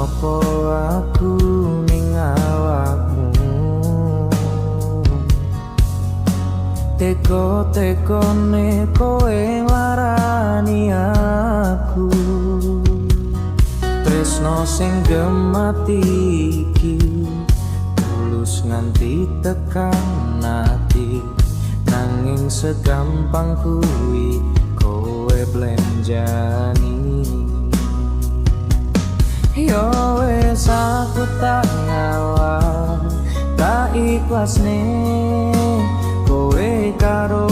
opo aku ning awakmu. Teko-tekone kowe larani aku. Tresno sing gemati iki tulus nganti tekan ati, nanging segampang kuwi kowe blenjani. Yo wes aku tak ngalah, tak ikhlas nih kowe karo